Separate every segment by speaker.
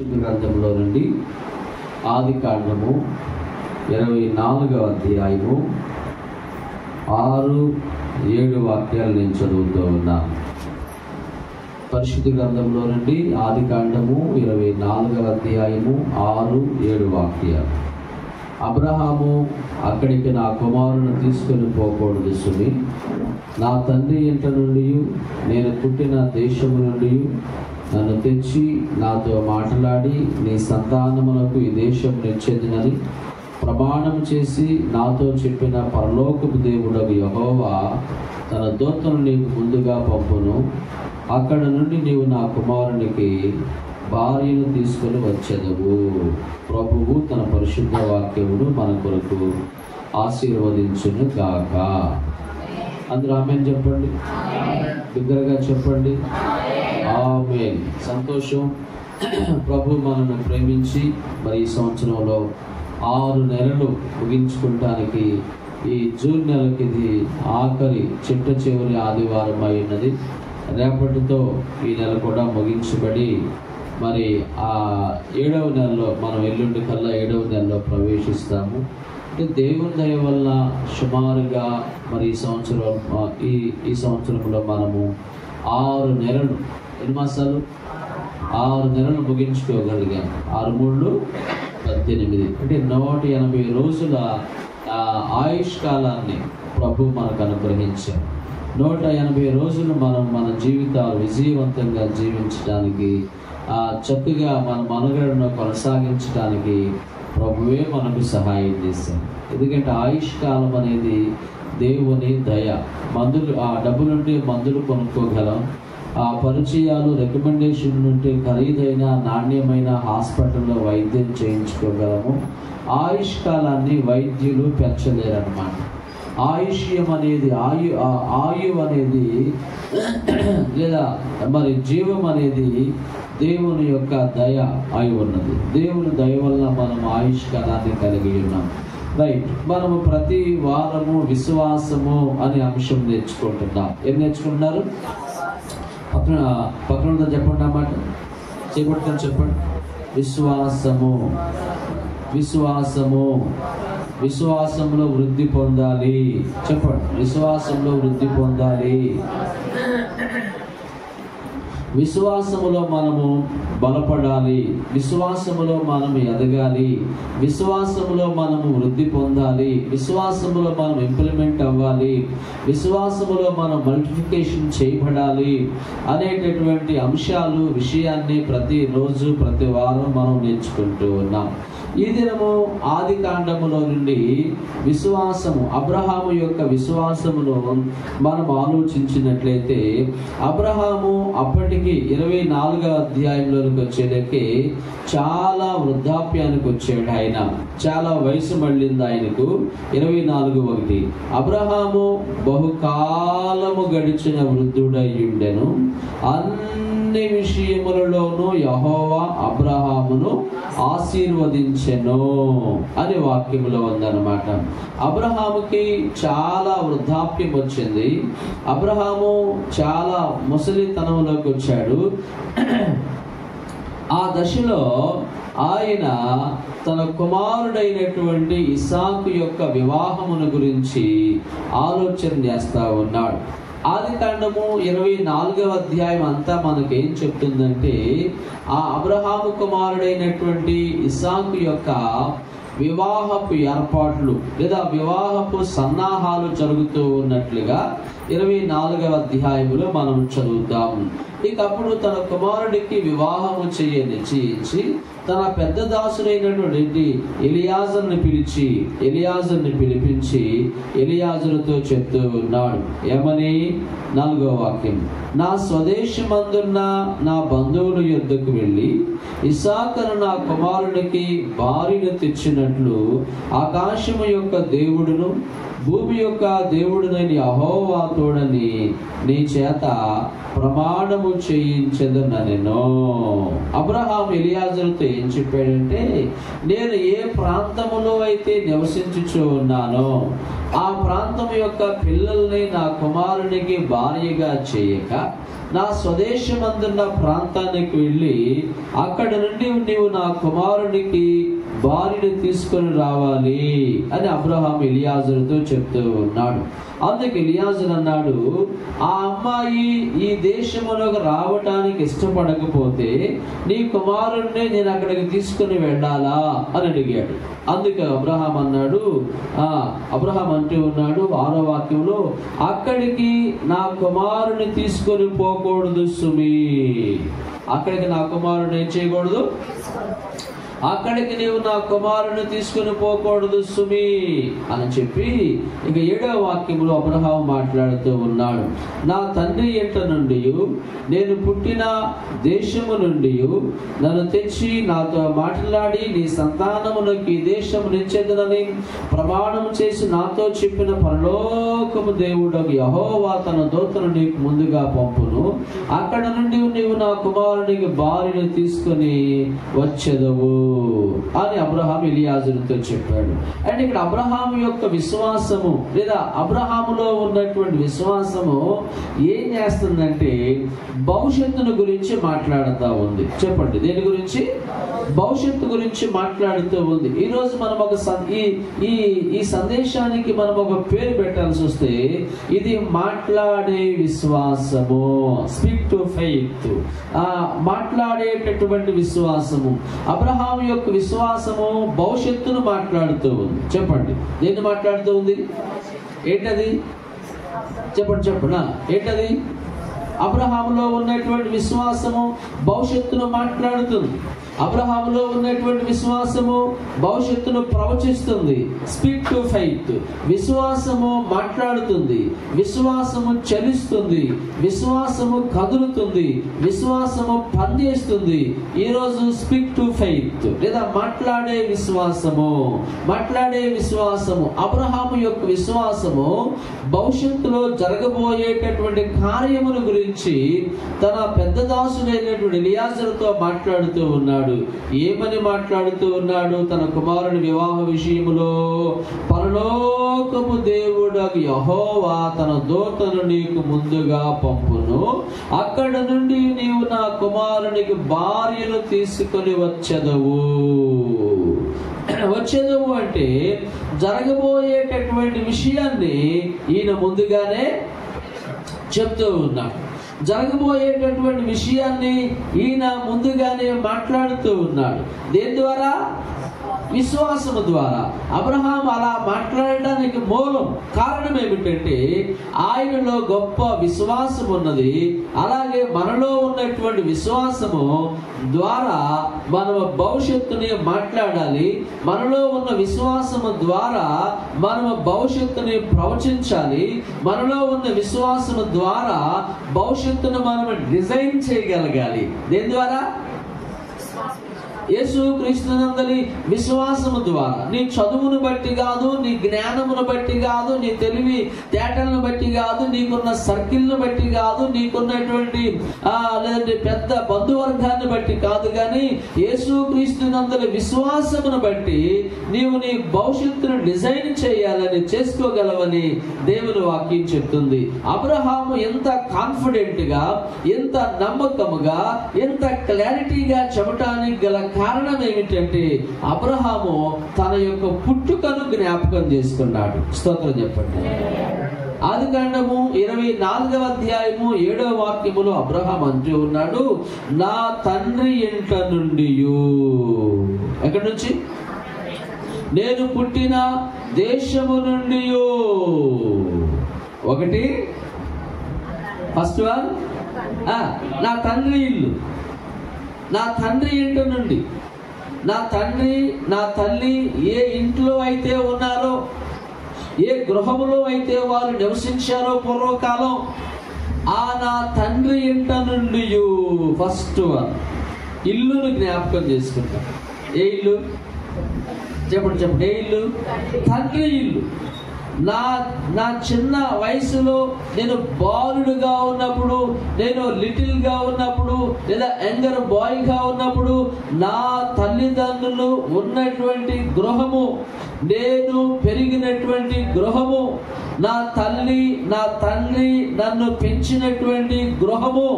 Speaker 1: గ్రంథంలో నుండి ఆది కాండము 24వ అధ్యాయము 6-7 వాక్యాలు నేను చదువుతూ ఉన్నాను. పరిశుద్ధ గ్రంథంలో నుండి ఆది కాండము 24వ అధ్యాయము 6-7 వాక్యాలు. అబ్రహాము అక్కడికి నా కుమారుని తీసుకొని పోకూడదు సుమి, నా తండ్రి ఇంట నుండి నేను పుట్టిన దేశము నుండి నన్ను తెచ్చి నాతో మాట్లాడి నీ సంతానములకు ఈ దేశం నిచ్చెదనని ప్రమాణం చేసి నాతో చెప్పిన పరలోకపు దేవుడగు యెహోవా తన దూతను నీకు ముందుగా పంపును. అక్కడ నుండి నీవు నా కుమారునికి భార్యను తీసుకొని వచ్చెదవు. ప్రభువు తన పరిశుద్ధ వాక్యమును మన కొరకు ఆశీర్వదించును గాక. అందరూ ఆమేన్ చెప్పండి, బిగ్గరగా చెప్పండి. ఆమేన్. సంతోషం. ప్రభు మనల్ని ప్రేమించి మరి ఈ సంవత్సరంలో 6 నెలలు ముగించుకుంటానికి ఈ జూన్ నెలకి ఇది ఆఖరి చివరి ఆదివారం అయినది. రేపటితో ఈ నెల కూడా ముగించబడి మరి ఆ 7వ నెలలో మనం ఎల్లుండి కల్లా 7వ నెలలో ప్రవేశిస్తాము. అంటే దేవుని దయ వల్ల సుమారుగా మరి ఈ సంవత్సరంలో మనము 6 నెలలు, ఎన్ని మాసాలు? 6 నెలలు ముగించుకోగలిగాం. 6 3 18, అంటే 180 రోజుల ఆయుష్ కాలాన్ని ప్రభు మనకు అనుగ్రహించాం. 180 రోజులు మనం మన జీవితాలు విజయవంతంగా జీవించడానికి, చక్కగా మన మనుగడను కొనసాగించడానికి ప్రభువే మనకు సహాయం చేశాం. ఎందుకంటే ఆయుష్ కాలం అనేది దేవుని దయ. మందులు, ఆ డబ్బులుంటే మందులు కొనుక్కోగలం, ఆ పరిచయాలు రికమెండేషన్ ఉంటే ఖరీదైన నాణ్యమైన హాస్పిటల్లో వైద్యం చేయించుకోగలము. ఆయుష్ కాలాన్ని వైద్యులు పెంచలేరన్నమాట. ఆయుష్యం అనేది ఆయు అనేది లేదా మరి జీవం అనేది దేవుని యొక్క దయ అయి ఉన్నది. దేవుని దయ వల్ల మనం ఆయుష్ కాలాన్ని కలిగి ఉన్నాం. రైట్. మనము ప్రతి వారము విశ్వాసము అనే అంశం నేర్చుకుంటున్నాం. ఏం నేర్చుకుంటున్నారు? పక్కన చెప్పండి అన్నమాట. చేపట్టుకొని చెప్పండి. విశ్వాసము, విశ్వాసము, విశ్వాసంలో వృద్ధి పొందాలి. చెప్పండి. విశ్వాసంలో వృద్ధి పొందాలి. విశ్వాసములో మనము బలపడాలి. విశ్వాసములో మనం ఎదగాలి. విశ్వాసములో మనము వృద్ధి పొందాలి. విశ్వాసములో మనం ఇంప్లిమెంట్ అవ్వాలి. విశ్వాసములో మనం మల్టిప్లికేషన్ చేయబడాలి అనేటటువంటి విషయాన్ని ప్రతిరోజు ప్రతి వారం మనం నేర్చుకుంటూ ఉన్నాం. ఈ దినము ఆది కాండములో నుండి విశ్వాసము, అబ్రహాము యొక్క విశ్వాసమును మనం ఆలోచించినట్లయితే, అబ్రహాము అప్పటికి 24వ అధ్యాయంలోకి వచ్చేదಕ್ಕೆ చాలా వృద్ధాప్యానికి వచ్చాడు. ఆయన చాలా వయసు మళ్ళింది ఆయనకు. 24:1 అబ్రహాము బహుకాలము గడిచిన వృద్ధుడయ్యుండెను, అన్ని విషయములలోనూ యెహోవా అబ్రహామును ఆశీర్వదించెను అని వాక్యములో ఉందన్నమాట. అబ్రహాముకి చాలా వృద్ధాప్యం వచ్చింది. అబ్రహాము చాలా ముసలితనంలోకి వచ్చాడు. ఆ దశలో ఆయన తన కుమారుడైనటువంటి ఇస్సాకు యొక్క వివాహమును గురించి ఆలోచన చేస్తా ఉన్నాడు. ఆది కాండము 24వ అధ్యాయం అంతా మనకేం చెప్తుందంటే, ఆ అబ్రహాము కుమారుడైనటువంటి ఇస్సాకు యొక్క వివాహపు ఏర్పాట్లు లేదా వివాహపు సన్నాహాలు జరుగుతూ ఉన్నట్లుగా 24వ అధ్యాయంలో మనం చదువుతాము. ఇక అప్పుడు తన కుమారుడికి వివాహము నిశ్చయించి తన పెద్ద దాసుడైనటువంటి ఎలియాజరుని పిలిపించి ఎలియాజరుతో చెప్తూ ఉన్నాడు. ఏమని? 4వ వాక్యం. నా స్వదేశమందున్న నా బంధువుల యొద్దకు వెళ్ళి ఇస్సాకును నా కుమారునికి భార్యను తెచ్చినట్లు ఆకాశము యొక్క దేవుడును భూమి యొక్క దేవుడునైన యెహోవా తోడని నీ చేత ప్రమాణము చేయించెదనెను. అబ్రహాము ఎలియాజరుతో ఏం చెప్పాడంటే, నేను ఏ ప్రాంతములో అయితే నివసించుచూ ఉన్నానో ఆ ప్రాంతం యొక్క పిల్లల్ని నా కుమారునికి భార్యగా చేయక నా స్వదేశమందున్న ప్రాంతానికి వెళ్ళి అక్కడ నుండి నీవు నా కుమారునికి భార్యను తీసుకొని రావాలి అని అబ్రహాం ఎలియాజరుతో చెప్తూ ఉన్నాడు. అందుకు ఎలియాజరు అన్నాడు, ఆ అమ్మాయి ఈ దేశంలోకి రావటానికి ఇష్టపడకపోతే నీ కుమారుణ్ణి నేను అక్కడికి తీసుకుని వెళ్ళాలా అని అడిగాడు. అందుకు అబ్రహాం అన్నాడు, అబ్రహాం అంటూ ఉన్నాడు 6వ వాక్యంలో, అక్కడికి నా కుమారుని తీసుకొని పోకూడదు సుమి. అక్కడికి నా కుమారుని ఏం చేయకూడదు? అక్కడికి నీవు నా కుమారుని తీసుకుని పోకూడదు సుమి అని చెప్పి ఇక 7వ వాక్యంలో అబ్రహాము మాట్లాడుతూ ఉన్నాడు, నా తండ్రి ఇంట నుండి నేను పుట్టిన దేశము నుండి నన్ను తెచ్చి నాతో మాట్లాడి నీ సంతానమునకు ఈ దేశము నిచ్చేదనని ప్రమాణం చేసి నాతో చెప్పిన పరలోకము దేవుడకు యెహోవా తన దూతను నీకు ముందుగా పంపును. అక్కడ నుండి నీవు నా కుమారునికి భార్యను తీసుకొని వచ్చెదవు అని అబ్రహాం ఎలియాజరుతో చెప్పాడు. అంటే ఇక్కడ అబ్రహాము యొక్క విశ్వాసము లేదా అబ్రహాములో ఉన్నటువంటి విశ్వాసము ఏం చేస్తుందంటే భవిష్యత్తును గురించి మాట్లాడుతూ ఉంది. చెప్పండి, దేని గురించి? భవిష్యత్తు గురించి మాట్లాడుతూ ఉంది. ఈరోజు మనం ఒక ఈ సందేశానికి మనం ఒక పేరు పెట్టాల్సి వస్తే ఇది మాట్లాడే విశ్వాసము, స్పీక్ టు ఫెయిత్, మాట్లాడేటటువంటి విశ్వాసము. అబ్రహాం యొక్క విశ్వాసము భవిష్యత్తును మాట్లాడుతూ ఉంది. చెప్పండి, దేన్ని మాట్లాడుతూ ఉంది? ఏంటది? చెప్పండి. ఏంటది? అబ్రహాములో ఉన్నటువంటి విశ్వాసము భవిష్యత్తును మాట్లాడుతుంది. అబ్రహాములో ఉన్నటువంటి విశ్వాసము భవిష్యత్తును ప్రవచిస్తుంది. Speak to faith. విశ్వాసము మాట్లాడుతుంది, విశ్వాసము చలిస్తుంది, విశ్వాసము కదులుతుంది, విశ్వాసము పనిచేస్తుంది. ఈరోజు స్పీక్ టు ఫెయిత్ లేదా మాట్లాడే విశ్వాసము. అబ్రహాము యొక్క విశ్వాసము భవిష్యత్తులో జరగబోయేటటువంటి కార్యముల గురించి తన పెద్ద దాసుడైనటువంటి ఎలియాజరుతో మాట్లాడుతూ ఉన్నాడు. ఏమని మాట్లాడుతూ ఉన్నాడు? తన కుమారుని వివాహ విషయములో పరలోకపు దేవుడగు యెహోవా తన దూతను నీకు ముందుగా పంపును. అక్కడ నుండి నీవు నా కుమారునికి భార్యను తీసుకొని వచ్చెదవు అంటే జరగబోయేటటువంటి విషయాన్ని ఈయన ముందుగానే చెప్తూ ఉన్నాడు. జరగబోయేటటువంటి విషయాన్ని ఈయన ముందుగానే మాట్లాడుతూ ఉన్నాడు. దేని ద్వారా? విశ్వాసము ద్వారా. అబ్రహాం అలా మాట్లాడడానికి మూలం కారణం ఏమిటంటే ఆయనలో గొప్ప విశ్వాసం ఉన్నది. అలాగే మనలో ఉన్నటువంటి విశ్వాసము ద్వారా మనం భవిష్యత్తుని మాట్లాడాలి. మనలో ఉన్న విశ్వాసము ద్వారా మనం భవిష్యత్తుని ప్రవచించాలి. మనలో ఉన్న విశ్వాసము ద్వారా భవిష్యత్తును మనం డిజైన్ చేయగలగాలి. దేని ద్వారా? యేసు క్రీస్తునందలి విశ్వాసము ద్వారా. నీ చదువును బట్టి కాదు, నీ జ్ఞానమును బట్టి కాదు, నీ తెలివి తేటలను బట్టి కాదు, నీకున్న సర్కిల్ను బట్టి కాదు, నీకున్నటువంటి లేదంటే పెద్ద బంధువర్గాన్ని బట్టి కాదు, కానీ యేసు క్రీస్తునందలి విశ్వాసమును బట్టి నీవు నీ భవిష్యత్తును డిజైన్ చేయాలని, చేసుకోగలవని దేవుని వాక్యం చెప్తుంది. అబ్రహాము ఎంత కాన్ఫిడెంట్ గా, ఎంత నమ్మకముగా, ఎంత క్లారిటీగా చెప్పటానికి గల కారణం ఏమిటంటే అబ్రహాము తన యొక్క పుట్టుకను జ్ఞాపకం చేసుకున్నాడు. స్తోత్రం చెప్పండి. ఆదికాండము 24వ అధ్యాయము 7వ వాక్యములో అబ్రహాం అంటూ ఉన్నాడు, నా తండ్రి ఇంట నుండి. ఎక్కడి నుంచి? నేను పుట్టిన దేశము నుండి. ఒకటి ఫస్ట్ వన్, నా తండ్రి ఇల్లు, నా తండ్రి ఇంటి నుండి. నా తండ్రి నా తల్లి ఏ ఇంట్లో అయితే ఉన్నారో, ఏ గృహములో అయితే వారు నివసించారో పూర్వకాలం, ఆ నా తండ్రి ఇంట నుండి ఫస్ట్ వన్ ఇల్లును జ్ఞాపకం చేసుకుంటాం. ఏ ఇల్లు? చెప్పండి. ఏ ఇల్లు? తండ్రి ఇల్లు. నా చిన్న వయసులో నేను బాలుడుగా ఉన్నప్పుడు, నేను లిటిల్ గా ఉన్నప్పుడు, లేదా యంగర్ బాయ్ గా ఉన్నప్పుడు నా తల్లిదండ్రులు ఉన్నటువంటి గృహము, నేను పెరిగినటువంటి గృహము, నా తల్లి నా తండ్రి నన్ను పెంచినటువంటి గృహము,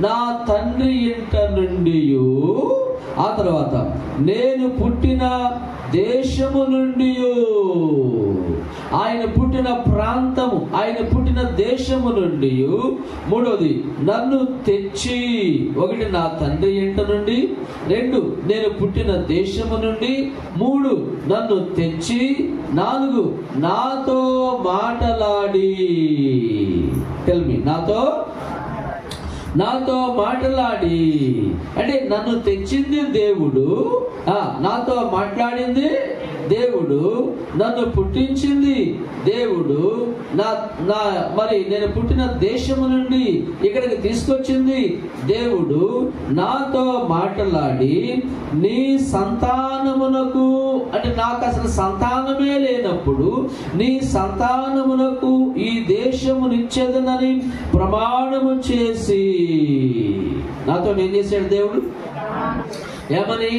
Speaker 1: నా తండ్రి ఇంట నుండి, ఆ తర్వాత నేను పుట్టిన దేశము నుండి, ఆయన పుట్టిన ప్రాంతము, ఆయన పుట్టిన దేశము నుండి, మూడోది నన్ను తెచ్చి, ఒకటి నా తండ్రి ఇంట నుండి, రెండు నేను పుట్టిన దేశము నుండి, మూడు నన్ను తెచ్చి, నాలుగు నాతో మాటలాడి, టెల్ మీ, నాతో మాట్లాడి, అంటే నన్ను తెచ్చింది దేవుడు, నాతో మాట్లాడింది దేవుడు, నన్ను పుట్టించింది దేవుడు, మరి నేను పుట్టిన దేశము నుండి ఇక్కడికి తీసుకొచ్చింది దేవుడు, నాతో మాట్లాడి నీ సంతానమునకు, అంటే నాకు అసలు సంతానమే లేనప్పుడు నీ సంతానమునకు ఈ దేశమునిచ్చేదనని ప్రమాణము చేసి, నాతో ఏం చేశాడు దేవుడు? ఏమని?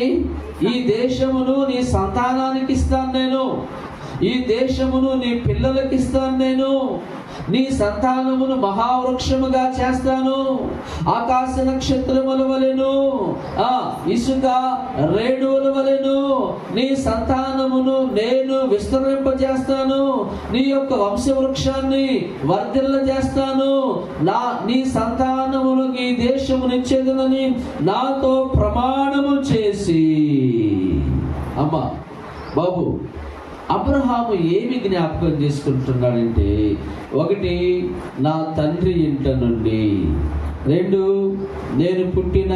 Speaker 1: ఈ దేశమును నీ సంతానానికి ఇస్తాను నేను, ఈ దేశమును నీ పిల్లలకి ఇస్తాను నేను, నీ సంతానమును మహావృక్షముగా చేస్తాను, ఆకాశ నక్షత్రముల వలెను, ఇసుక రేణువుల వలెను నీ సంతానమును నేను విస్తరింపజేస్తాను, నీ యొక్క వంశవృక్షాన్ని వర్ధిల్ల చేస్తాను, నీ సంతానములకు ఈ దేశమునిచ్చేదనని నాతో ప్రమాణము చేసి. అమ్మా బాబు, అబ్రహాము ఏమి జ్ఞాపకం చేసుకుంటున్నాడంటే, ఒకటి నా తండ్రి ఇంట నుండి, రెండు నేను పుట్టిన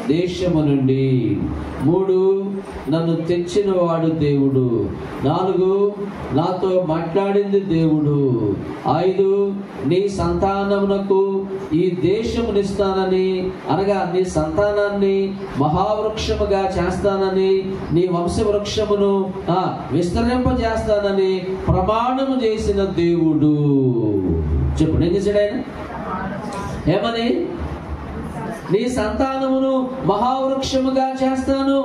Speaker 1: దేశము నుండి, మూడు నన్ను తెచ్చిన వాడు దేవుడు, నాలుగు నాతో మాట్లాడింది దేవుడు, ఐదు నీ సంతానమునకు ఈ దేశమునిస్తానని, అనగా నీ సంతానాన్ని మహావృక్షముగా చేస్తానని, నీ వంశవృక్షమును విస్తరింపజేస్తానని ప్రమాణము చేసిన దేవుడు. చెప్పు, ఏం చేశాడు ఆయన? ఏమని? నీ సంతానమును మహావృక్షముగా చేస్తాను,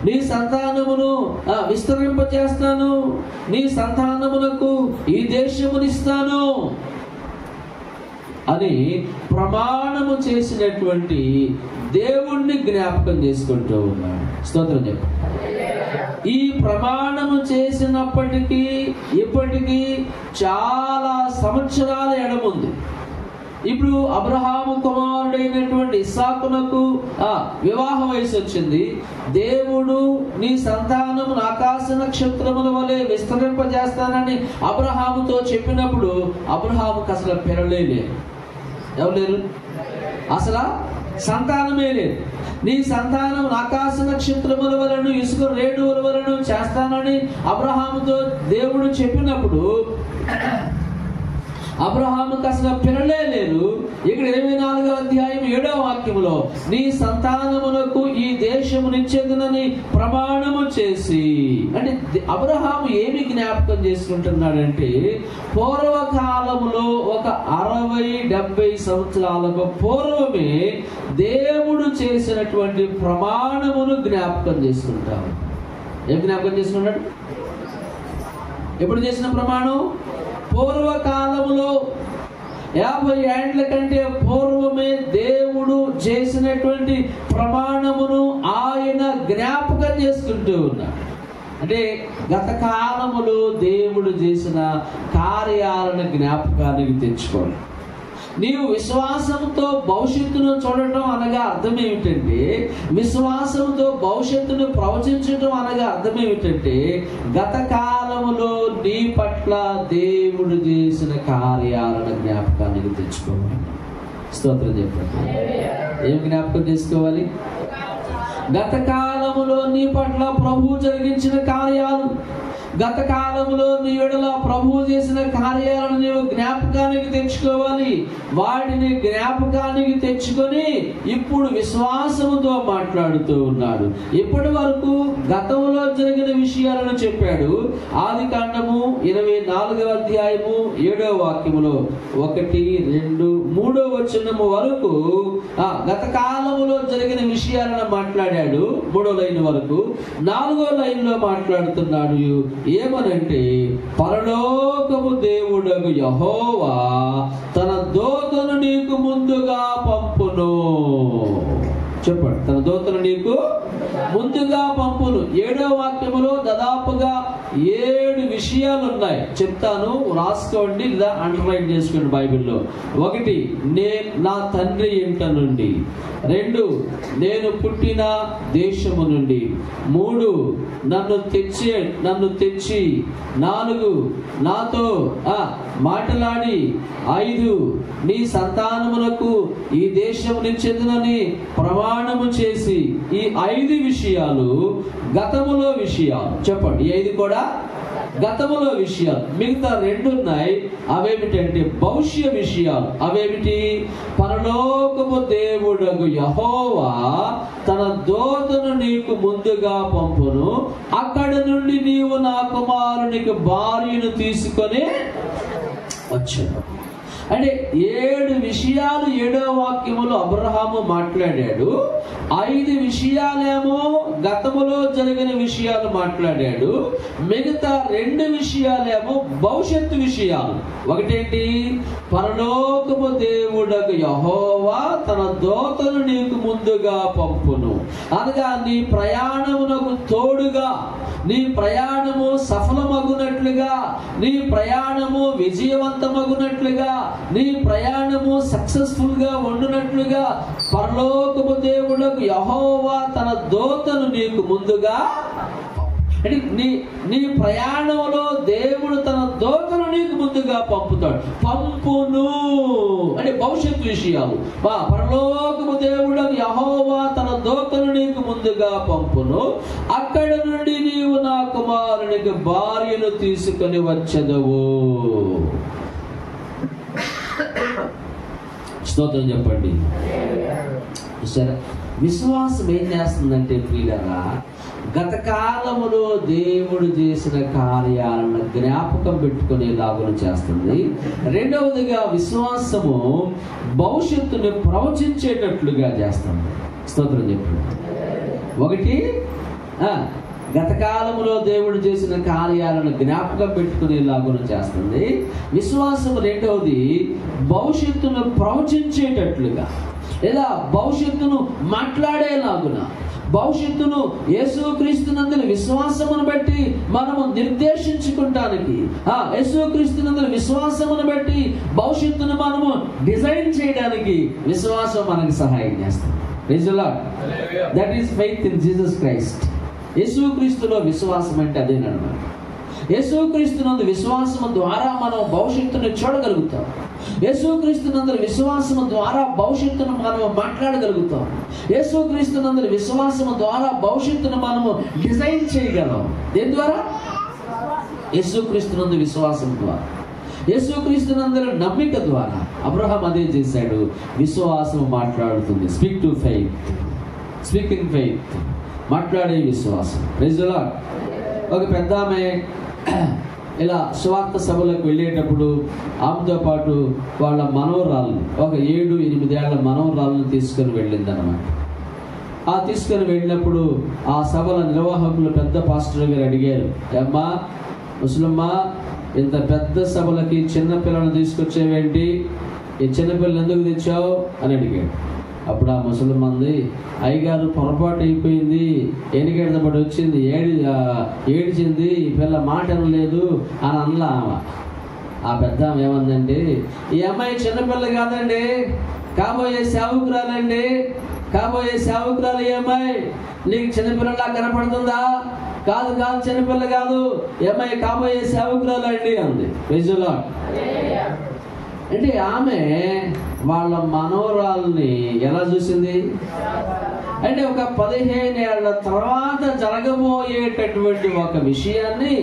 Speaker 1: నీ సంతానమును విస్తరింపజేస్తాను, నీ సంతానమునకు ఈ దేశమునిస్తాను అని ప్రమాణము చేసినటువంటి దేవుణ్ణి జ్ఞాపకం చేసుకుంటూ ఉన్నాడు. స్తోత్రం చెప్పు. ఈ ప్రమాణము చేసినప్పటికీ ఇప్పటికీ చాలా సంవత్సరాల ఎడముంది. ఇప్పుడు అబ్రహాము కుమారుడైనటువంటి ఇస్సాకునకు వివాహ వయసు వచ్చింది. దేవుడు నీ సంతానము ఆకాశ నక్షత్రముల వలె విస్తరింపజేస్తానని అబ్రహాముతో చెప్పినప్పుడు అబ్రహాముకు అసలు పిల్లలే లేరు. ఎవరు లేరు? అసలు సంతానమే లేదు. నీ సంతానం ఆకాశ నక్షత్రముల వలెను ఇసుక రేణువుల వలెను చేస్తానని అబ్రహాముతో దేవుడు చెప్పినప్పుడు అబ్రహాముకు అసలు పిల్లలే లేరు. ఇక్కడ 24వ అధ్యాయం 7వ వాక్యములో నీ సంతానమునకు ఈ దేశమునిచ్చేదనని ప్రమాణము చేసి, అంటే అబ్రహాము ఏమి జ్ఞాపకం చేసుకుంటున్నాడంటే, పూర్వకాలములో ఒక 60-70 సంవత్సరాలకు పూర్వమే దేవుడు చేసినటువంటి ప్రమాణమును జ్ఞాపకం చేసుకుంటాము. ఏం జ్ఞాపకం చేసుకున్నాడు? ఎప్పుడు చేసిన ప్రమాణం? పూర్వకాలములో 50 ఏండ్ల కంటే పూర్వమే దేవుడు చేసినటువంటి ప్రమాణమును ఆయన జ్ఞాపకం చేసుకుంటూ ఉన్నాడు. అంటే గత కాలములో దేవుడు చేసిన కార్యాలను జ్ఞాపకానికి తెచ్చుకోండి. నీవు విశ్వాసంతో భవిష్యత్తును చూడటం అనగా అర్థం ఏమిటంటే, విశ్వాసంతో భవిష్యత్తును ప్రవచించటం అనగా అర్థం ఏమిటంటే, గత కాలములో నీ పట్ల దేవుడు చేసిన కార్యాలను జ్ఞాపకానికి తెచ్చుకోవాలి. స్తోత్రం చెప్పండి. ఏం జ్ఞాపకం చేసుకోవాలి? గత కాలములో నీ పట్ల ప్రభు జరిగించిన కార్యాలు, గత కాలంలో నీ ఎడల ప్రభువు చేసిన కార్యాలను నీవు జ్ఞాపకానికి తెచ్చుకోవాలి. వాటిని జ్ఞాపకానికి తెచ్చుకొని ఇప్పుడు విశ్వాసముతో మాట్లాడుతూ ఉన్నాడు. ఇప్పటి వరకు గతంలో జరిగిన విషయాలను చెప్పాడు. ఆదికాండము 24వ అధ్యాయము 7వ వాక్యములో 1, 2, 3వ వచనము వరకు గత కాలములో జరిగిన విషయాలను మాట్లాడాడు. 3వ లైన్ వరకు. 4వ లైన్ లో మాట్లాడుతున్నాడు. ఏమనంటే, పరలోకము దేవుడగు యెహోవా తన దూతను నీకు ముందుగా పంపును. చెప్పండి, తన దూతను నీకు ముందుగా పంపును. 7వ వాక్యములో దాదాపుగా 7 విషయాలు ఉన్నాయి. చెప్తాను, రాసుకోండి లేదా అండర్లైన్ చేసుకోండి బైబిల్లో. 1, నా తండ్రి ఇంట నుండి. 2, నేను పుట్టిన దేశము నుండి. 3, నన్ను తెచ్చి. 4, నాతో మాటలాడి. 5, నీ సంతానములకు ఈ దేశం నిచ్చెదనని ప్రమాణము చేసి. ఈ 5 విషయాలు గతములో విషయాలు. చెప్పండి, ఈ 5 కూడా గతములో విషయాలు. మిగతా 2 ఉన్నాయి. అవేమిటంటే భవిష్య విషయాలు. అవేమిటి? పరలోకము దేవుడగు యెహోవా తన దూతను నీకు ముందుగా పంపును. అక్కడి నుండి నీవు నా కుమారునికి భార్యను తీసుకొని వచ్చాను. అంటే 7 విషయాలు 7వ వాక్యములో అబ్రహాము మాట్లాడాడు. 5 విషయాలేమో గతములో జరిగిన విషయాలు మాట్లాడాడు. మిగతా 2 విషయాలేమో భవిష్యత్తు విషయాలు. ఒకటేంటి? పరలోకము దేవుడగు యెహోవా తన దూతను నీకు ముందుగా పంపును. అనగా నీ ప్రయాణమునకు తోడుగా, నీ ప్రయాణము సఫలమగునట్లుగా, నీ ప్రయాణము విజయవంతమగునట్లుగా, నీ ప్రయాణము సక్సెస్ఫుల్ గా ఉండునట్లుగా పరలోకము దేవుడకు యెహోవా తన దూతను నీకు ముందుగా, అంటే నీ ప్రయాణంలో దేవుడు తన దూతను నీకు ముందుగా పంపును. అంటే భవిష్యత్తు విషయాలు. పరలోకము దేవుడకు యెహోవా తన దూతను నీకు ముందుగా పంపును. అక్కడ నుండి నీవు నా కుమారునికి భార్యను తీసుకొని వచ్చెదవు. స్తోత్రం చెప్పండి. సరే, విశ్వాసం ఏం చేస్తుందంటే ప్రియులారా, గత కాలములో దేవుడు చేసిన కార్యాలను జ్ఞాపకం పెట్టుకునేలాగా చేస్తుంది. రెండవదిగా విశ్వాసము భవిష్యత్తుని ప్రవచించేటట్లుగా చేస్తుంది. స్తోత్రం చెప్పండి. 1, గత కాలంలో దేవుడు చేసిన కార్యాలను జ్ఞాపకం పెట్టుకునేలాగా చేస్తుంది. విశ్వాసం రెండవది భవిష్యత్తును ప్రవచించేటట్లుగా లేదా భవిష్యత్తును మాట్లాడేలాగున, భవిష్యత్తును యేసుక్రీస్తునందుల విశ్వాసమును బట్టి మనము నిర్దేశించుకుంటానికి, యేసుక్రీస్తునందుల విశ్వాసమును బట్టి భవిష్యత్తును మనము డిజైన్ చేయడానికి విశ్వాసం మనకు సహాయం చేస్తుంది. Praise the Lord. That is faith in Jesus Christ. యేసుక్రీస్తులో విశ్వాసం అంటే అదేనన్నమాట. యేసుక్రీస్తునందు విశ్వాసము ద్వారా మనం భవిష్యత్తును చూడగలుగుతాం. యేసుక్రీస్తునందు విశ్వాసము ద్వారా భవిష్యత్తును మనము మాట్లాడగలుగుతాం. యేసుక్రీస్తునందు విశ్వాసము ద్వారా భవిష్యత్తును మనము డిజైన్ చేయగలం. దేని ద్వారా? యేసుక్రీస్తునందు విశ్వాసం ద్వారా, యేసుక్రీస్తునందు నమ్మిక ద్వారా. అబ్రహాం అదే చేశాడు. విశ్వాసం మాట్లాడుతుంది. Speak to faith, speaking faith, మాట్లాడే విశ్వాసం. Praise the lord. ఒక పెద్ద ఆమె ఇలా సువార్త సభలకు వెళ్ళేటప్పుడు ఆమెతో పాటు వాళ్ళ మనవరాలను, ఒక 7-8 ఏళ్ల మనవరాలను తీసుకొని వెళ్ళిందనమాట. తీసుకొని వెళ్ళినప్పుడు ఆ సభల నిర్వాహకులు పెద్ద పాస్టర్ గారు అడిగారు, అమ్మా ముసలమ్మ, ఇంత పెద్ద సభలకి చిన్నపిల్లలను తీసుకొచ్చేవేంటి? ఈ చిన్నపిల్లలు ఎందుకు తెచ్చావు అని అడిగాడు. అప్పుడు ఆ ముసలమ్మంది, అయ్యగారు పొరపాటు అయిపోయింది, ఎన్నికేళ్ళబడి వచ్చింది, ఏడిచింది, ఈ పిల్ల మాట అనలేదు అని అనలా. ఆ పెద్ద ఏమందంటే, ఈ అమ్మాయి చిన్నపిల్ల కాదండి, కాబోయే సేవకురాలండి, కాబోయే సేవకురాలు. ఈ అమ్మాయి నీకు చిన్నపిల్లలా కనపడుతుందా? కాదు కాదు, చిన్నపిల్ల కాదు, ఈ అమ్మాయి కాబోయే సేవకురాలు అండి అంది. Praise the lord. అంటే ఆమె వాళ్ళ మనవరాల్ని ఎలా చూసింది? అంటే ఒక 15 ఏళ్ల తర్వాత జరగబోయేటటువంటి ఒక విషయాన్ని,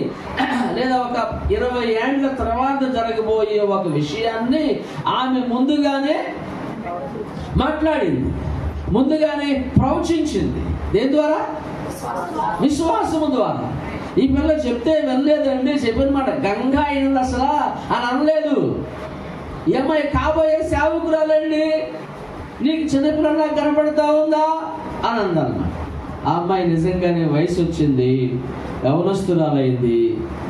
Speaker 1: లేదా ఒక 20 ఏళ్ల తర్వాత జరగబోయే ఒక విషయాన్ని ఆమె ముందుగానే మాట్లాడింది, ముందుగానే ప్రవచించింది. దేని ద్వారా? విశ్వాసము ద్వారా. ఈ పిల్ల చెప్తే వెళ్ళలేదండి, చెప్పిన మాట గంగా అయింది అసలు అని అనలేదు. ఈ అమ్మాయి కాబోయే సేవకురాలండి, నీకు చిన్నపిల్లలా కనపడతా ఉందా అని అందన్నమాట. ఆ అమ్మాయి నిజంగానే వయసు వచ్చింది, యవనస్తురాలైంది,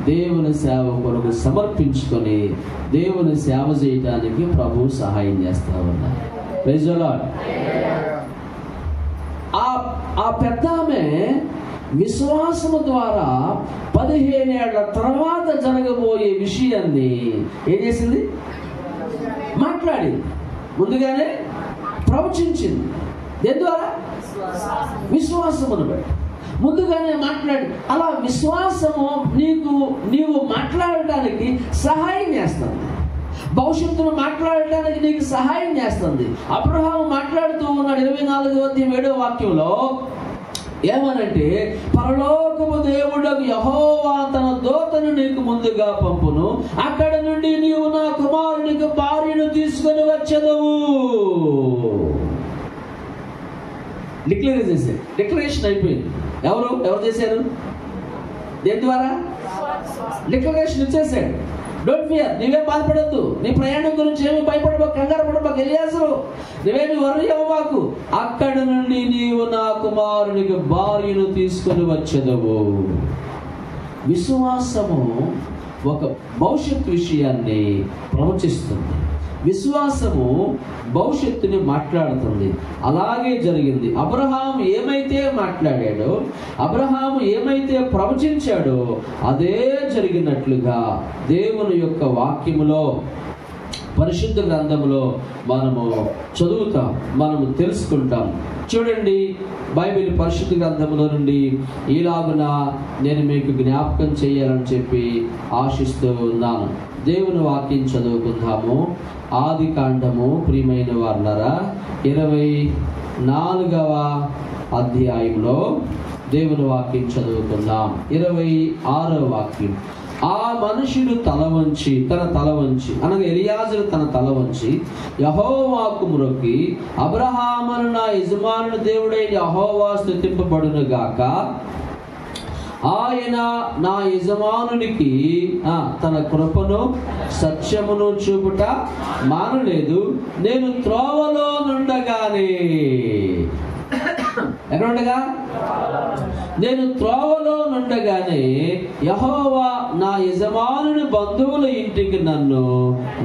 Speaker 1: దేవుని సేవ కొరకు సమర్పించుకొని దేవుని సేవ చేయడానికి ప్రభు సహాయం చేస్తా ఉన్నారు. Praise the lord. ఆ పెద్ద ఆమె విశ్వాసము ద్వారా 15 ఏళ్ల తర్వాత జరగబోయే విషయాన్ని ఏం చేసింది? మాట్లాడింది, ముందుగానే ప్రవచించింది. దేని ద్వారా? విశ్వాసమును బట్టి ముందుగానే మాట్లాడి. అలా విశ్వాసము నీవు మాట్లాడటానికి సహాయం చేస్తుంది, భవిష్యత్తును మాట్లాడటానికి నీకు సహాయం చేస్తుంది. అబ్రహాము మాట్లాడుతూ ఉన్నాడు 24:7 ఏమనంటే, పరలోకము దేవుడకు యెహోవా తన దూతను నీకు ముందుగా పంపును, అక్కడ నుండి నీవు నా కుమారునికి భార్యను తీసుకొని వచ్చెదవు. డిక్లరేషన్ అయిపోయింది. ఎవరు చేశారు? దేని ద్వారా? డిక్లరేషన్ ఇచ్చేసాడు. డోంట్ ఫియర్, నీవేం బాధపడద్దు, నీ ప్రయాణం గురించి ఏమి భయపడబాకు, కంగారు పడబాకు, ఎలియాజరు నువ్వేమి వర్రీ అవ్వబాకు, అక్కడ నుండి నీవు నా కుమారునికి భార్యను తీసుకొని వచ్చెదవు. విశ్వాసము ఒక భవిష్యత్ విషయాన్ని ప్రవచిస్తుంది, విశ్వాసము భవిష్యత్తుని మాట్లాడుతుంది. అలాగే జరిగింది. అబ్రహాము ఏమైతే మాట్లాడాడో, అబ్రహాము ఏమైతే ప్రవచించాడో అదే జరిగినట్లుగా దేవుని యొక్క వాక్యములో, పరిశుద్ధ గ్రంథములో మనము చదువుతాం, మనము తెలుసుకుంటాం. చూడండి, బైబిల్ పరిశుద్ధ గ్రంథములో నుండి ఈలాగున నేను మీకు జ్ఞాపకం చేయాలని చెప్పి ఆశిస్తూ ఉన్నాను. దేవుని వాక్యం చదువుకుందాము. ఆది కాండము, ప్రియమైన వారులారా, 24వ అధ్యాయంలో దేవుని వాక్యం చదువుకుందాం. 26వ వాక్యం. ఆ మనుషుడు తన తల వంచి అనగా ఎలియాజరు తన తల వంచి యెహోవాకు మ్రొక్కి, అబ్రహామును నా యజమానుని దేవుడైన యెహోవా స్తుతింపబడును గాక, ఆయన నా యజమానునికి తన కృపను సత్యమును చూపుట మానలేదు. నేను త్రోవలో నుండగానే, ఎక్కడ ఉండగా? నేను త్రోవలో నుండగానే యెహోవా నా యజమానుని బంధువుల ఇంటికి నన్ను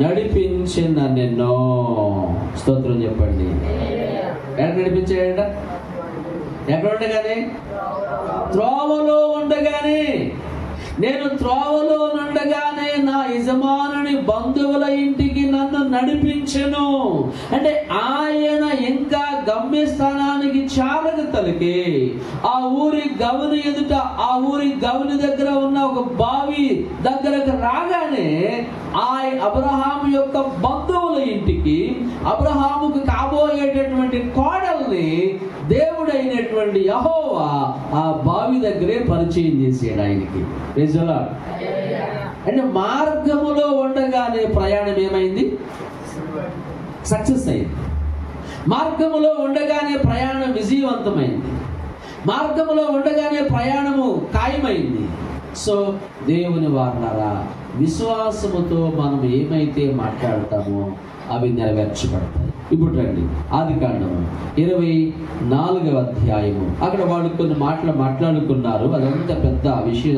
Speaker 1: నడిపించిన నిన్నో. స్తోత్రం చెప్పండి. ఎక్కడ నడిపించాడ? ఎక్కడ ఉండగానే? త్రోవలో ఉండగానే. నేను త్రోవలో నుండగానే నా యజమానుని బంధువుల ఇంటికి నన్ను నడిపించెను. అంటే ఆయన ఇంకా గమ్యస్థానానికి చాలక తలకి ఆ ఊరి గవని ఎదుట, ఆ ఊరి గవని దగ్గర ఉన్న ఒక బావి దగ్గరకు రాగానే అబ్రహాము యొక్క బంధువుల ఇంటికి, అబ్రహాముకు కాబోయేటటువంటి కోడల్ని దేవుడైనటువంటి యెహోవా ఆ బావి దగ్గరే పరిచయం చేసాడు ఆయనకి. అంటే మార్గములో ఉండగానే ప్రయాణం ఏమైంది? సక్సెస్ అయింది. మార్గములో ఉండగానే ప్రయాణం విజయవంతమైంది. మార్గములో ఉండగానే ప్రయాణము ఖాయమైంది. సో దేవుని వారులారా, విశ్వాసముతో మనం ఏమైతే మాట్లాడతామో అవి నెరవేర్చబడతాయి. ఇప్పుడు రండి, ఆది కాండము 24వ అధ్యాయము. అక్కడ వాళ్ళు కొన్ని మాట్లాడుకున్నారు. అదంతా పెద్ద విషయం,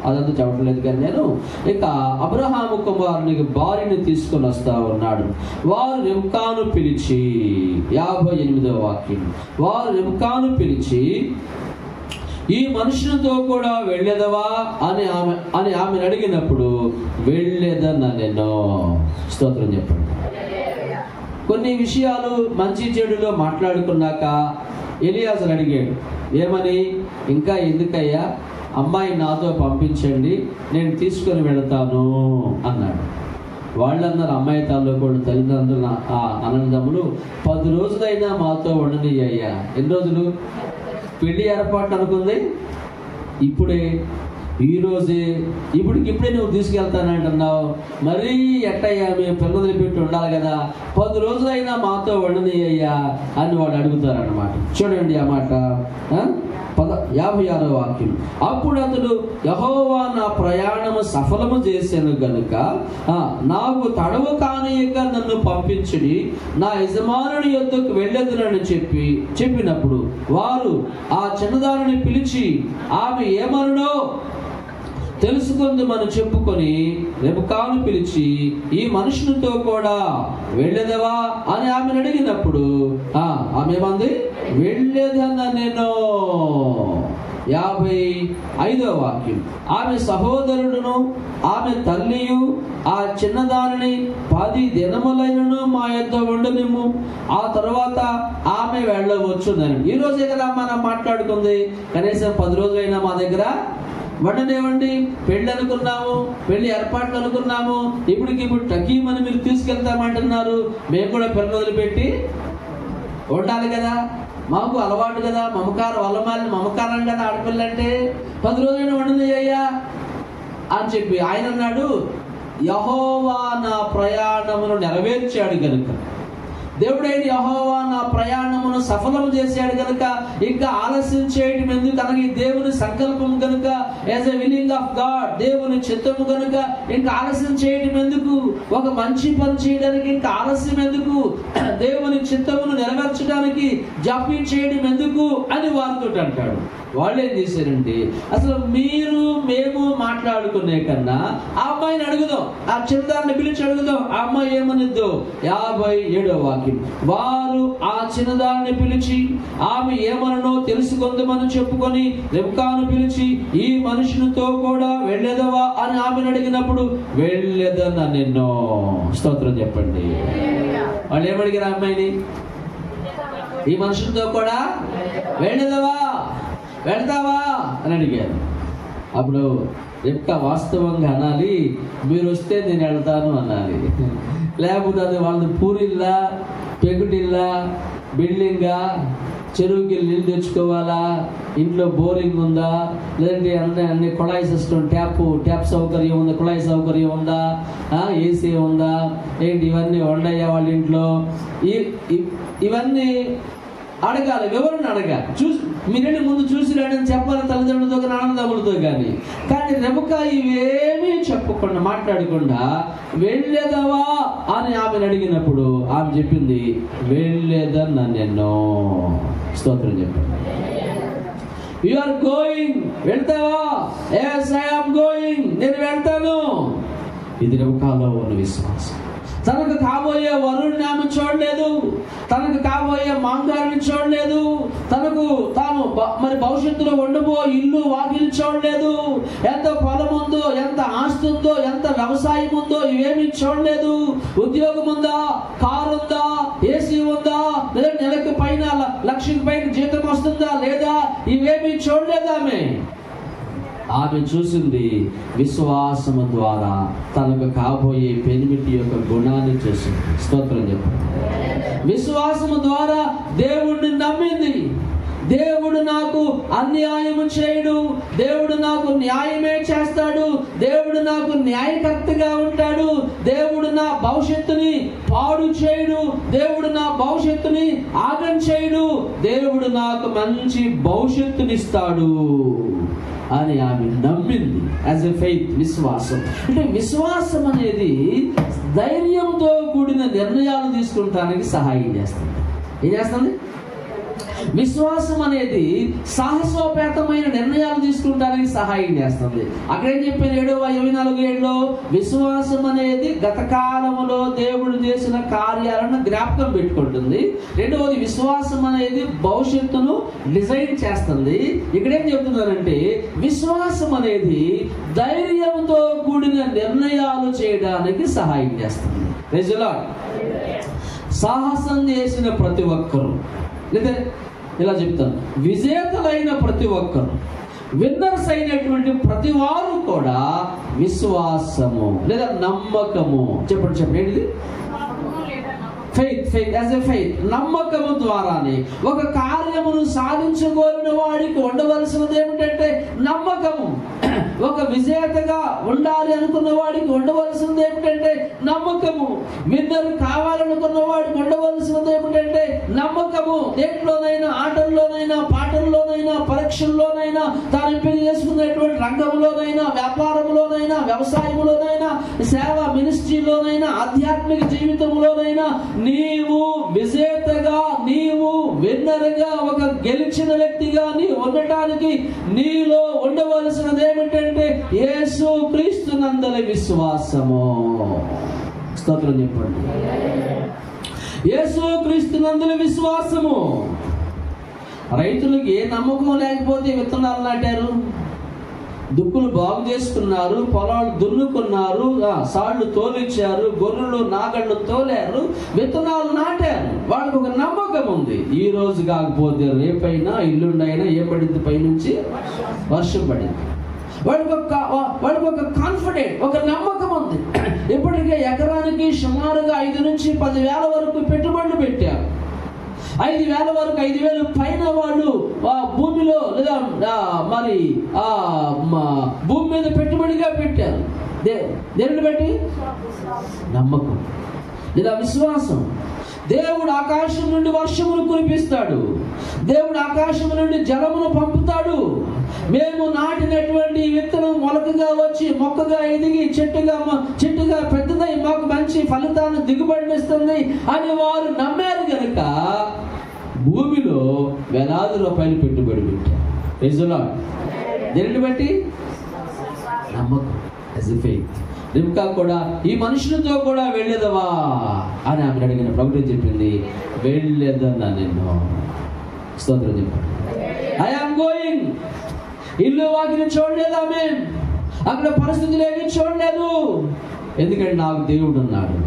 Speaker 1: అదంతా చెప్పట్లేదు. కానీ నేను ఇక అబ్రహాము కుమారునికి భార్యను తీసుకొని వస్తా ఉన్నాడు. వారు రెబ్కాను పిలిచి, 58వ వాక్యం, వారు రెబ్కాను పిలిచి, ఈ మనుషులతో కూడా వెళ్ళేదవా అని ఆమెను అడిగినప్పుడు, వెళ్ళేదనెనో. స్తోత్రం చెప్పండి. కొన్ని విషయాలు మంచి చెడులో మాట్లాడుకున్నాక ఎలియాజరు అడిగాడు, ఏమని? ఇంకా ఎందుకయ్యా, అమ్మాయి నాతో పంపించండి, నేను తీసుకొని వెళతాను అన్నాడు. వాళ్ళందరూ అమ్మాయి తాలూకు తల్లిదండ్రులు అన్నదమ్ములు 10 రోజులైనా మాతో ఉండని అయ్యా. ఎన్ని రోజులు? పెళ్లి ఏర్పాటు అనుకుంది ఇప్పుడే, ఈ రోజే, ఇప్పుడే నువ్వు తీసుకెళ్తానంటున్నావు. మరీ ఎట్టయ్యా, మేము పిల్లలు పెట్టి ఉండాలి కదా, 10 రోజులైనా మాతో ఉండని అయ్యా అని వాళ్ళు అడుగుతారన్నమాట. చూడండి ఆ మాట, 56వ వాక్యం. అప్పుడు అతడు, యెహోవా నా ప్రయాణము సఫలము చేశాను గనుక నాకు తడవు కానియక నన్ను పంపించుడి, నా యజమానుని యొద్దకు వెళ్ళెదనని చెప్పినప్పుడు వారు ఆ చిన్నదానిని పిలిచి ఆమె ఏమనునో తెలుసుకుందామని చెప్పుకొని రెబెకాను పిలిచి, ఈ మనుషునితో కూడా వెళ్ళేదవా అని ఆమెను అడిగినప్పుడు ఆమె ఏమంది? వెళ్ళేదన్న నేను. 55వ వాక్యం. ఆమె సహోదరుడును ఆమె తల్లియు ఆ చిన్నదానిని 10 దినములైనను మా యొద్ద ఉండనిమ్ము, ఆ తర్వాత ఆమె వెళ్ళవచ్చునని. ఈ రోజే కదా మనం మాట్లాడుకుంది, కనీసం 10 రోజులైనా మా దగ్గర వండనేవండి. పెళ్ళి అనుకున్నాము, పెళ్లి ఏర్పాట్లు అనుకున్నాము, ఇప్పుడు టకీమని మీరు తీసుకెళ్తామంటున్నారు. మేము కూడా పిల్లలు వదిలిపెట్టి ఉండాలి కదా, మాకు అలవాటు కదా, మమకారం కదా ఆడపిల్ల అంటే. 10 రోజులైనా వండని అయ్యా అని చెప్పి ఆయన అన్నాడు, యెహోవా నా ప్రయాణమును నెరవేర్చాడు గనుక, దేవుడైన యెహోవా నా ప్రయాణమును సఫలము చేశాడు కనుక ఇంకా ఆలస్యం చేయడం ఎందుకు? కనుక దేవుని సంకల్పం కనుక, as a willing of God, దేవుని చిత్తము కనుక ఇంకా ఆలస్యం చేయడం ఎందుకు? ఒక మంచి పని చేయడానికి ఇంకా ఆలస్యం ఎందుకు? దేవుని చిత్తమును నెరవేర్చడానికి జాప్యం చేయడం ఎందుకు అని వారితో అంటాడు. వాళ్ళు ఏం చేశారంటే, అసలు మేము మాట్లాడుకునే కన్నా ఆ అమ్మాయిని అడుగుదాం, ఆ చిన్నదాన్ని పిలిచి అడుగుదాం, ఆ అమ్మాయి ఏమనిద్దో. 57వ వాక్యం. వారు ఆ చిన్నదాన్ని పిలిచి ఆమె ఏమనో తెలుసుకుందామని చెప్పుకొని రెబెకాను పిలిచి, ఈ మనుషునితో కూడా వెళ్ళేదవా అని ఆమెను అడిగినప్పుడు వెళ్ళేదన్న నిన్నో. స్తోత్రం చెప్పండి. వాళ్ళు ఏమడిగారు అమ్మాయిని? ఈ మనుషులతో కూడా వెళ్ళేదవా, వెళ్తావా అని అడిగారు. అప్పుడు రెబెకా వాస్తవంగా అనాలి, మీరు వస్తే నేను వెళ్తాను అనాలి. లేకపోతే అది వాళ్ళది పూరిల్లా, పెగుటిల్లా, బిల్డింగా, చెరువుకి నీళ్ళు తెచ్చుకోవాలా, ఇంట్లో బోరింగ్ ఉందా, లేదంటే అన్ని కుళాయి సిస్టమ్, ట్యాప్ సౌకర్యం ఉందా, కుళాయి సౌకర్యం ఉందా, ఏసీ ఉందా, ఏంటి ఇవన్నీ ఉండయ్యా వాళ్ళ ఇంట్లో, ఇవన్నీ అడగాలి, వివరణ అడగాలి. మీరేంటి ముందు చూసి రాడని చెప్పాలి తల్లిదండ్రులతో కానీ ఆనందములతో కానీ రెబెకా ఇవేమీ చెప్పకుండా మాట్లాడకుండా వెళ్ళేదవా అని ఆమెను అడిగినప్పుడు ఆమె చెప్పింది, వెళ్ళేదన్న నేను. స్తోత్రం చెప్పండి. యు ఆర్ గోయింగ్, వెళ్తావా? yes I am going, నేను వెళ్తాను. ఇది రెబెకాలో ఉన్న విశ్వాసం. తనకు కాబోయే వరుణ్ణి ఆమె చూడలేదు, తనకు కాబోయే మాంగారిని చూడలేదు, తాను మరి భవిష్యత్తులో ఉండబో ఇల్లు వాకిలు చూడలేదు, ఎంత పొలం ఉందో, ఎంత ఆస్తి ఉందో, ఎంత వ్యవసాయం ఉందో ఇవేమీ చూడలేదు. ఉద్యోగం ఉందా, కారు ఉందా, ఏసీ ఉందా, లేదా నెలకు పైన 1,00,000 పైన జీతం వస్తుందా లేదా, ఇవేమీ చూడలేదు. ఆమె చూసింది విశ్వాసము ద్వారా తనకు కాబోయే పెనిమిటి యొక్క గుణాన్ని చూసింది. స్తోత్రం చెప్పండి. విశ్వాసము ద్వారా దేవుణ్ణి నమ్మింది. దేవుడు నాకు అన్యాయము చేయడు, దేవుడు నాకు న్యాయమే చేస్తాడు, దేవుడు నాకు న్యాయకర్తగా ఉంటాడు, దేవుడు నా భవిష్యత్తుని పాడు చేయడు, దేవుడు నా భవిష్యత్తుని ఆగం చేయడు, దేవుడు నాకు మంచి భవిష్యత్తునిస్తాడు అని ఆమె నమ్మింది. యాజ్ ఎ ఫెయిత్, విశ్వాసం. అంటే విశ్వాసం అనేది ధైర్యంతో కూడిన నిర్ణయాలు తీసుకుంటానికి సహాయం చేస్తుంది. ఏం చేస్తుంది? విశ్వాసం అనేది సాహసోపేతమైన నిర్ణయాలు తీసుకుంటానికి సహాయం చేస్తుంది. అక్కడేం చెప్పారు 7:24 విశ్వాసం అనేది గత కాలంలో దేవుడు చేసిన కార్యాలను జ్ఞాపకం పెట్టుకుంటుంది. రెండవది, విశ్వాసం అనేది భవిష్యత్తును డిజైన్ చేస్తుంది. ఇక్కడేం చెప్తున్నారంటే విశ్వాసం అనేది ధైర్యంతో కూడిన నిర్ణయాలు చేయడానికి సహాయం చేస్తుంది. Praise the lord. సాహసం చేసిన ప్రతి ఒక్కరు, లేదా ఇలా చెప్తాను, విజేతలైన ప్రతి ఒక్కరు విన్నర్స్ అయినటువంటి ప్రతి వారు కూడా విశ్వాసము లేదా నమ్మకము, చెప్పండి ఏంటిది? ఫెయిత్ యాజ్ ఎ ఫెయిత్, నమ్మకము ద్వారానే ఒక కార్యమును సాధించుకోరిన వాడికి ఉండవలసినది ఏమిటంటే నమ్మకము. ఒక విజేతగా ఉండాలి అనుకున్న వాడికి ఉండవలసినది ఏమిటంటే నమ్మకము. విన్నర్ కావాలనుకున్న వాడికి ఉండవలసినది ఏమిటంటే నమ్మకము. దేంట్లోనైనా, ఆటల్లోనైనా, పాటల్లోనైనా, పరీక్షల్లోనైనా, తాను ఎంపిక చేసుకున్నటువంటి రంగంలోనైనా, వ్యాపారంలోనైనా, వ్యవసాయంలోనైనా, సేవ మినిస్ట్రీలోనైనా, ఆధ్యాత్మిక జీవితంలోనైనా నీవు విజేతగా, నీవు విన్నర్గా, ఒక గెలిచిన వ్యక్తిగా నీవు ఉండటానికి నీలో ఉండవలసినది ఏమిటంటే యేసు క్రీస్తునందలి విశ్వాసము. స్తోత్రం చెప్పండి. యేసు క్రీస్తునందలి విశ్వాసము. రైతులకు ఏ నమ్మకం లేకపోతే విత్తనాలు నాటారు, దుక్కులు బాగు చేసుకున్నారు, పొలాలు దున్నుకున్నారు, సాళ్లు తోలిచ్చారు, గొర్రెలు నాగళ్ళు తోలారు, విత్తనాలు నాటారు. వాళ్ళకి ఒక నమ్మకం ఉంది. ఈ రోజు కాకపోతే రేపైనా, ఇల్లుండైనా ఏ పడింది, పైనుంచి వర్షం పడింది. వాడికి ఒక కాన్ఫిడెంట్, ఒక నమ్మకం ఉంది. ఇప్పటికే ఎకరానికి సుమారుగా 5 నుంచి 10,000 వరకు పెట్టుబడులు పెట్టారు. 5,000 వరకు, 5,000 పైన వాళ్ళు భూమిలో లేదా మరి భూమి మీద పెట్టుబడిగా పెట్టారు. దేనిని బట్టి? నమ్మకం లేదా విశ్వాసం. దేవుడు ఆకాశం నుండి వర్షమును కురిపిస్తాడు, దేవుడు ఆకాశం నుండి జలమును పంపుతాడు. మేము నాటినటువంటి విత్తనం మొలకగా వచ్చి మొక్కగా ఎదిగి చెట్టుగా పెద్దదై మాకు మంచి ఫలితాన్ని దిగుబడినిస్తుంది అని వారు నమ్మారు కనుక భూమిలో వేలాది రూపాయలు పెట్టుబడి పెట్టారు. దేనిని బట్టి? నమ్మకం, యాజ్ ఎ ఫెయిత్. రిబ్కా కూడా ఈ మనుషులతో కూడా వెళ్ళేదవా అని ఆమె అడిగిన ప్రభుత్వం చెప్పింది, వెళ్ళేదన్నా నిన్ను. స్తోత్రం చెప్పండి. I am going. ఇల్లు వాకిని చూడలేదు ఆమె, అక్కడ పరిస్థితులు ఏమీ చూడలేదు. ఎందుకంటే నాకు దేవుడు ఉన్నాడు.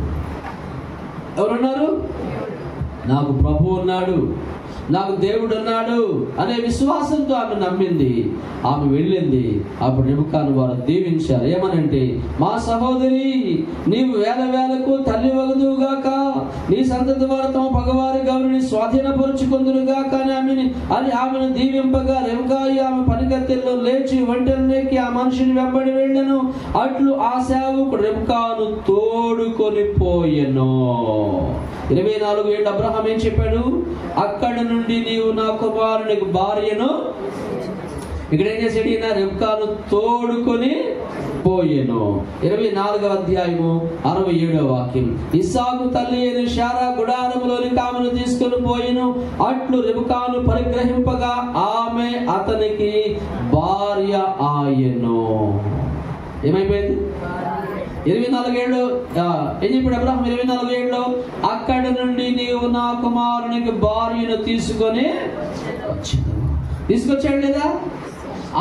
Speaker 1: ఎవరున్నారు? నాకు ప్రభు ఉన్నాడు, నాకు దేవుడు ఉన్నాడు అనే విశ్వాసంతో ఆమె నమ్మింది. ఆమె వెళ్ళింది. అప్పుడు రిబ్కాను వారు దీవించారు. ఏమనంటే, మా సహోదరి, నీవు వేలకు తల్లి వగదువుగాక, నీ సంతతి వారు తమ పగవారి గౌరిని స్వాధీనపరుచుకుందురుగాక అని ఆమెను దీవింపగా రిబ్కా ఆమె పనికత్తెల్లో లేచి ఒంటెలకి ఆ మనిషిని వెంబడి వెళ్ళను. అట్లు ఆ సేవకుడు రిబ్కాను తోడుకొని పోయెను. 24 ఏళ్ళు అబ్రహాం ఏం చెప్పాడు? అక్కడ నుండి నీవు నా కుమారునికి భార్యను, ఇక్కడ ఏం చేసాడు ఈయన? రిబ్కాను తోడుకొని పోయెను. 24వ అధ్యాయము 67వ వాక్యం. ఇస్సాకు తల్లి అయిన శారా గుడారములోని ఆమెను తీసుకొని పోయెను. అట్లు రిబ్కాను పరిగ్రహింపగా ఆమె అతనికి భార్య ఆయెను. ఏమైపోయింది? 24 ఏళ్ళు ఏం చెప్పాడు అబ్రహాం? 24 ఏళ్ళు అక్కడి నుండి నీవు నా కుమారునికి భార్యను తీసుకొచ్చాడు లేదా?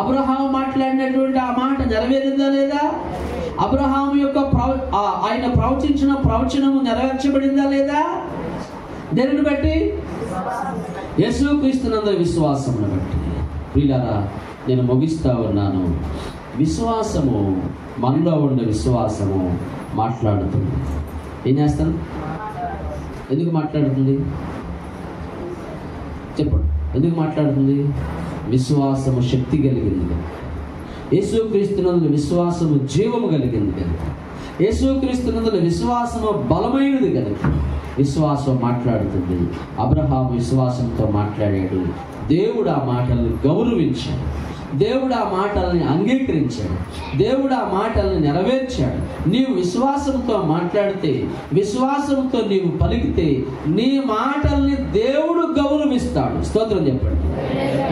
Speaker 1: అబ్రహాం మాట్లాడినటువంటి ఆ మాట నెరవేరిందా లేదా? అబ్రహాం యొక్క ఆయన ప్రవచించిన ప్రవచనము నెరవేర్చబడిందా లేదా? దేనిని బట్టి? యేసుక్రీస్తునందు విశ్వాసమును బట్టి. ప్రియులారా, నేను ముగిస్తా ఉన్నాను. విశ్వాసము, మనలో ఉండే విశ్వాసము మాట్లాడుతుంది. ఏం చేస్తాను? ఎందుకు మాట్లాడుతుంది? చెప్పండి, ఎందుకు మాట్లాడుతుంది? విశ్వాసము శక్తి కలిగింది కనుక. యేసుక్రీస్తునందు విశ్వాసము జీవము కలిగింది కనుక. యేసుక్రీస్తునందు విశ్వాసము బలమైనది కనుక విశ్వాసం మాట్లాడుతుంది. అబ్రహాము విశ్వాసంతో మాట్లాడాడు. దేవుడు ఆ మాటలను గౌరవించాడు, దేవుడు ఆ మాటల్ని అంగీకరించాడు, దేవుడు ఆ మాటల్ని నెరవేర్చాడు. నీవు విశ్వాసంతో మాట్లాడితే, విశ్వాసంతో నీవు పలికితే నీ మాటల్ని దేవుడు గౌరవిస్తాడు. స్తోత్రం చెప్పండి.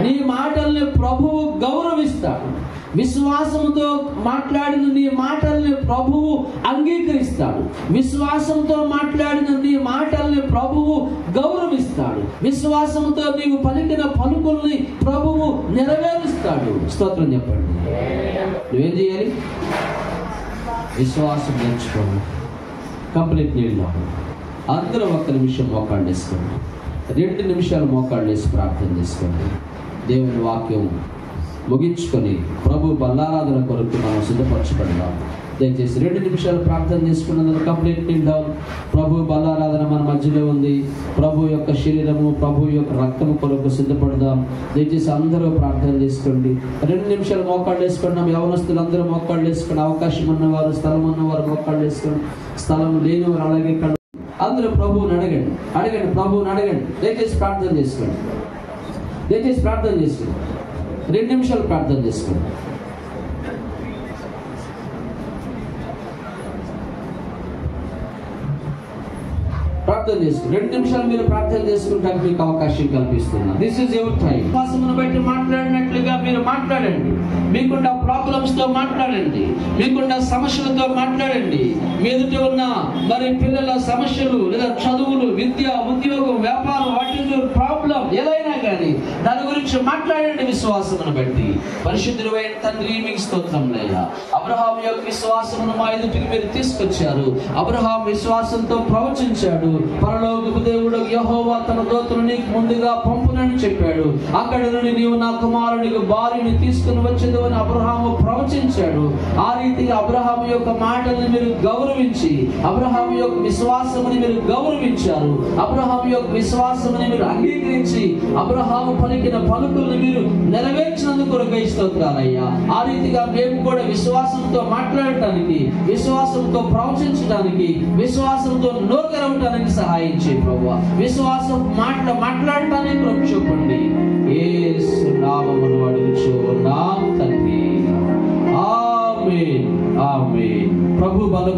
Speaker 1: నీ మాటల్ని ప్రభువు గౌరవిస్తాడు. విశ్వాసంతో మాట్లాడిన నీ మాటల్ని ప్రభువు అంగీకరిస్తాడు. విశ్వాసంతో మాట్లాడిన నీ మాటల్ని ప్రభువు గౌరవిస్తాడు. విశ్వాసంతో నీవు పలికిన పలుకుల్ని ప్రభువు నెరవేరుస్తాడు. స్తోత్రం చెప్పండి. నువ్వేం చేయాలి? విశ్వాసం నేర్చుకోండి. కంప్లీట్ నీళ్ళు అందరూ 1 నిమిషం మోకాళ్ళు వేసుకోండి. 2 నిమిషాలు మోకాళ్ళు వేసి ప్రార్థన చేసుకోండి. దేవుని వాక్యం ముగించుకొని ప్రభు బల్లారాధన కొరకు మనం సిద్ధపరచబడదాం. దయచేసి 2 నిమిషాలు ప్రార్థన చేసుకున్నందుకు కంప్లీట్ నీల్ డౌన్. ప్రభు బల్లారాధన మన మధ్యలో ఉంది. ప్రభు యొక్క శరీరము, ప్రభు యొక్క రక్తము కొరకు సిద్ధపడదాం. దయచేసి అందరూ ప్రార్థన చేసుకోండి. 2 నిమిషాలు మోకాళ్ళు వేసుకున్నాం. యవనస్తులు అందరూ మోకాళ్ళు వేసుకుని, అవకాశం ఉన్నవారు, స్థలం ఉన్నవారు మోకాళ్ళు వేసుకుని, స్థలం లేనివారు అలాగే అందరూ ప్రభువుని అడగండి, ప్రభువుని అడగండి. దయచేసి ప్రార్థన చేసుకోండి. 2 నిమిషాలు ప్రార్థన చేసుకోండి. ప్రార్థన చేసుకోండి. 2 నిమిషాలు మీరు ప్రార్థన చేసుకుంటానికి మీకు అవకాశం కల్పిస్తున్నా. This is your time. విశ్వాసమును బట్టి మాట్లాడినట్లుగా మీరు మాట్లాడండి. మీకున్న ప్రాబ్లమ్స్ తో మాట్లాడండి. మీకున్న సమస్యలతో మాట్లాడండి. మీ ఎదుట ఉన్న మరి పిల్లల సమస్యలు లేదా చదువులు, విద్య, ఉద్యోగం, వ్యాపారం, వాటి ప్రాబ్లం ఏదైనా కానీ దాని గురించి మాట్లాడండి. విశ్వాసమును బట్టి పరిశుద్ధుడైన తండ్రి మీకు స్తోత్రములయ్యా. అబ్రహాం యొక్క విశ్వాసమును మా ఎదుటికి మీరు తీసుకొచ్చారు. అబ్రహాం విశ్వాసంతో ప్రవచించాడు. పరలోకపు దేవుడు యెహోవా తన దూతను నీకు ముందుగా పంపునని చెప్పాడు. అక్కడి నుండి నీవు నా కుమారునికి భార్యని తీసుకుని వచ్చేది అని అబ్రహాము ప్రవచించాడు. ఆ రీతిగా అబ్రహాము యొక్క మాటలను మీరు గౌరవించి, అబ్రహాము యొక్క విశ్వాసముని మీరు గౌరవించారు. అబ్రహాము యొక్క విశ్వాసముని మీరు అంగీకరించి, అబ్రహాము పలికిన పలుకులను మీరు నెరవేర్చినందుకు కొరకై స్తోత్రాలయ్యా. ఆ రీతిగా మేము కూడా విశ్వాసంతో మాట్లాడటానికి, విశ్వాసంతో ప్రవచించడానికి, విశ్వాసంతో నోరు తెరవటానికి సహాయం చేయ ప్రభువా. విశ్వాసం మాట్లాడటానికి కృప చూపండి. యేసు నామములో అడుగుచున్నాం తండ్రి. ఆమేన్. ప్రభు బల